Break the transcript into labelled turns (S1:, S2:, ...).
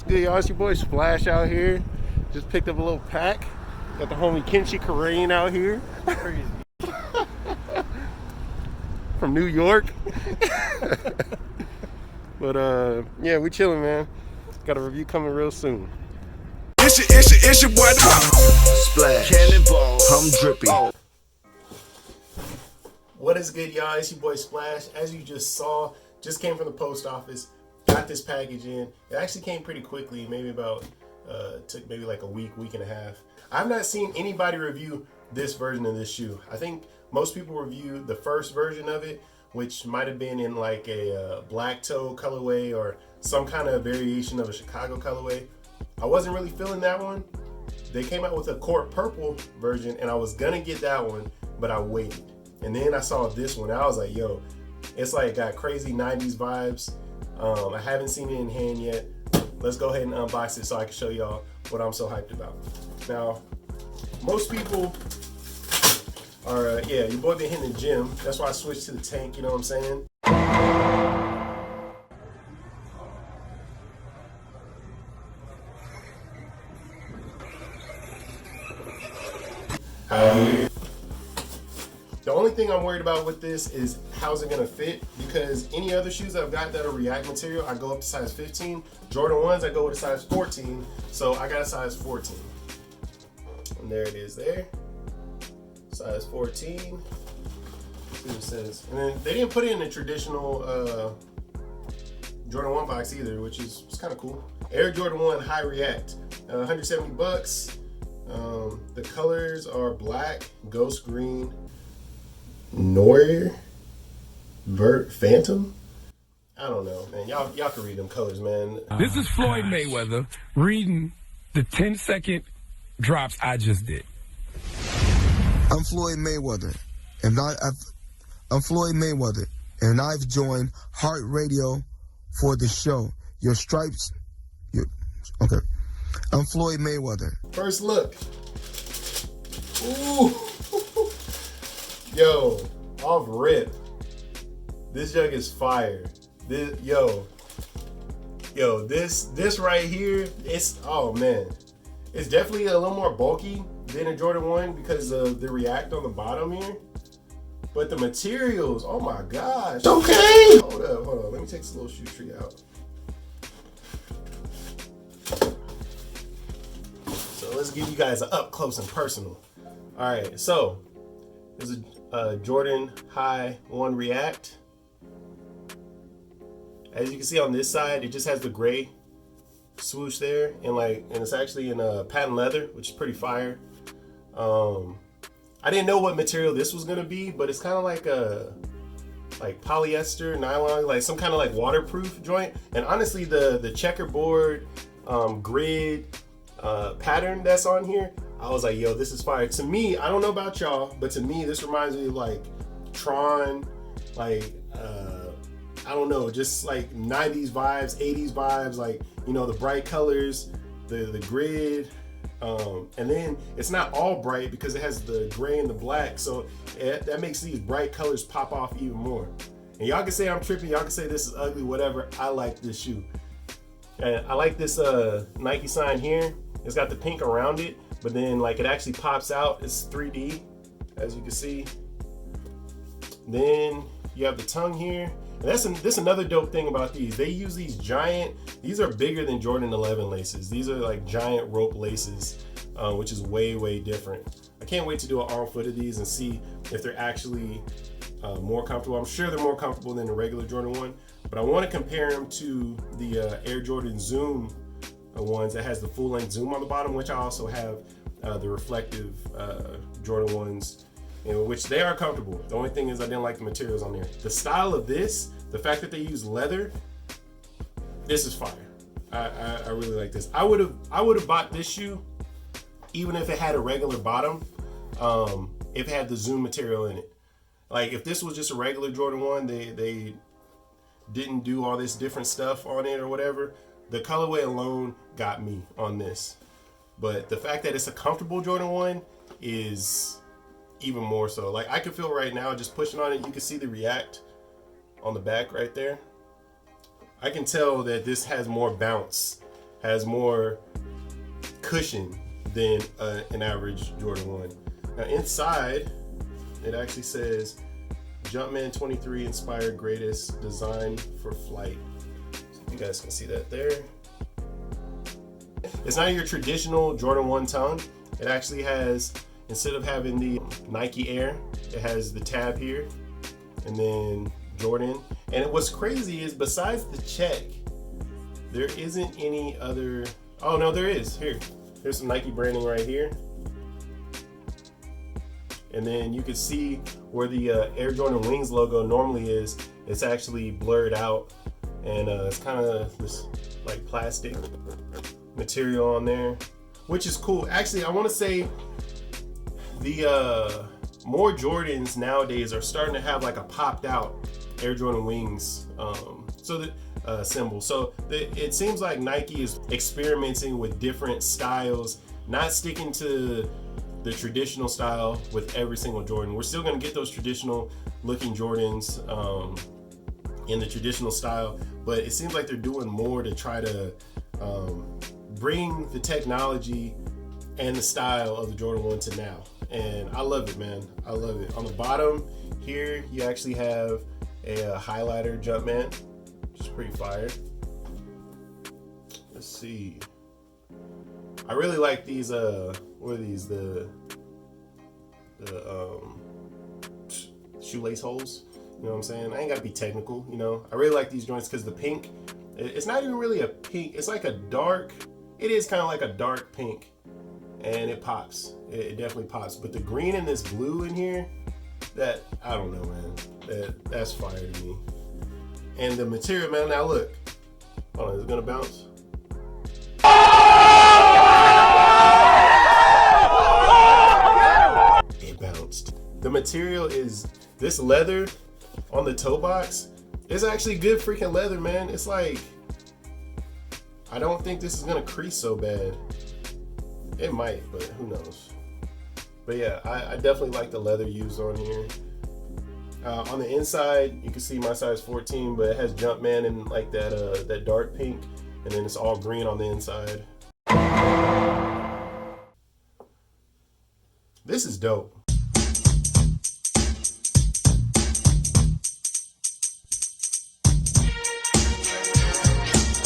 S1: good, y'all? It's your boy Splash out here. Just picked up a little pack. Got the homie Kenshi Korean out here.
S2: Crazy.
S1: From New York. But yeah, we chilling, man. Got a review coming real soon.
S3: It's your boy Splash, Cannonball, I'm drippy.
S1: What is good, y'all? It's your boy Splash. As you just saw, just came from the post office. Got this package in. It actually came pretty quickly, maybe about took maybe like a week and a half. I've not seen anybody review this version of this shoe. I think most people review the first version of it, which might have been in like a black toe colorway or some kind of variation of a Chicago colorway. I wasn't really feeling that one. They came out with a court purple version and I was gonna get that one, but I waited. And then I saw this one and I was like, yo, it's like got crazy 90s vibes. I haven't seen it in hand yet. Let's go ahead and unbox it so I can show y'all what I'm so hyped about. Now, most people are, yeah, your boy been hitting the gym. That's why I switched to the tank, you know what I'm saying? The only thing I'm worried about with this is how's it gonna fit, because any other shoes I've got that are React material, I go up to size 15. Jordan 1s, I go with a size 14. So I got a size 14. And there it is there. Size 14. See what it says. And then they didn't put it in the traditional Jordan 1 box either, which is kind of cool. Air Jordan 1 High React, 170 bucks. The colors are black, ghost green, Noir, Vert, Phantom. I don't know, man. Y'all can read them colors, man.
S4: This is Floyd Mayweather reading the 10-second drops I just did.
S3: I'm Floyd Mayweather, and I'm Floyd Mayweather, and I've joined Heart Radio for the show. Your stripes, okay. I'm Floyd Mayweather.
S1: First look. Ooh. Yo, off rip. This jug is fire. This right here, it's, oh man. It's definitely a little more bulky than a Jordan 1 because of the React on the bottom here. But the materials, oh my gosh. Okay. Hold up. Let me take this little shoe tree out. So let's give you guys an up close and personal. All right, so there's a Jordan High 1 React. As you can see on this side, it just has the gray swoosh there, and it's actually in patent leather, which is pretty fire. I didn't know what material this was gonna be, but it's kind of like a polyester, nylon, like some kind of like waterproof joint. And honestly, the checkerboard grid pattern that's on here, I was like, yo, this is fire. To me, I don't know about y'all, but to me, this reminds me of like Tron, like I don't know, just like 90s vibes, 80s vibes, like, you know, the bright colors, the grid, and then it's not all bright because it has the gray and the black, so that makes these bright colors pop off even more. And y'all can say I'm tripping, y'all can say this is ugly, whatever. I like this shoe. And I like this Nike sign here. It's got the pink around it, but then like it actually pops out. It's 3D, as you can see. Then you have the tongue here. And that's another dope thing about these. They use these these are bigger than Jordan 11 laces. These are like giant rope laces, which is way different. I can't wait to do an arm foot of these and see if they're actually more comfortable. I'm sure they're more comfortable than the regular Jordan 1, but I want to compare them to the Air Jordan Zoom ones that has the full length zoom on the bottom, which I also have the reflective Jordan 1s, which they are comfortable. The only thing is I didn't like the materials on there. The style of this, the fact that they use leather, this is fire. I really like this. I would have bought this shoe even if it had a regular bottom, if it had the zoom material in it. Like if this was just a regular Jordan 1, they didn't do all this different stuff on it or whatever, the colorway alone got me on this. But the fact that it's a comfortable Jordan 1 is even more so. Like I can feel right now just pushing on it, you can see the React on the back right there. I can tell that this has more bounce, has more cushion than an average Jordan 1. Now inside, it actually says Jumpman 23 inspired greatest design for flight. So you guys can see that there. It's not your traditional Jordan 1 tone. It actually has, instead of having the Nike Air, it has the tab here and then Jordan. And what's crazy is besides the check, there isn't any other, oh no, there is. Here's some Nike branding right here. And then you can see where the Air Jordan Wings logo normally is. It's actually blurred out, and it's kind of this like plastic material on there, which is cool. Actually, I want to say the more Jordans nowadays are starting to have like a popped out Air Jordan Wings symbol. So it seems like Nike is experimenting with different styles, not sticking to the traditional style with every single Jordan. We're still going to get those traditional looking Jordans in the traditional style, but it seems like they're doing more to try to bring the technology and the style of the Jordan 1 to now. And I love it, man. I love it. On the bottom here, you actually have a highlighter Jumpman, which is pretty fire. Let's see. I really like these, what are these? The shoelace holes. You know what I'm saying? I ain't gotta be technical, you know. I really like these joints because the pink, it's not even really a pink, it's like a dark, it is kind of like a dark pink, and it pops. It definitely pops. But the green and this blue in here, that, I don't know, man. That's fire to me. And the material, man, now look. Hold on, is it gonna bounce? It bounced. The material is, this leather on the toe box is actually good freaking leather, man. It's like, I don't think this is gonna crease so bad. It might, but who knows. But yeah, I definitely like the leather used on here. On the inside, you can see my size 14, but it has Jumpman in like that dark pink, and then it's all green on the inside. This is dope.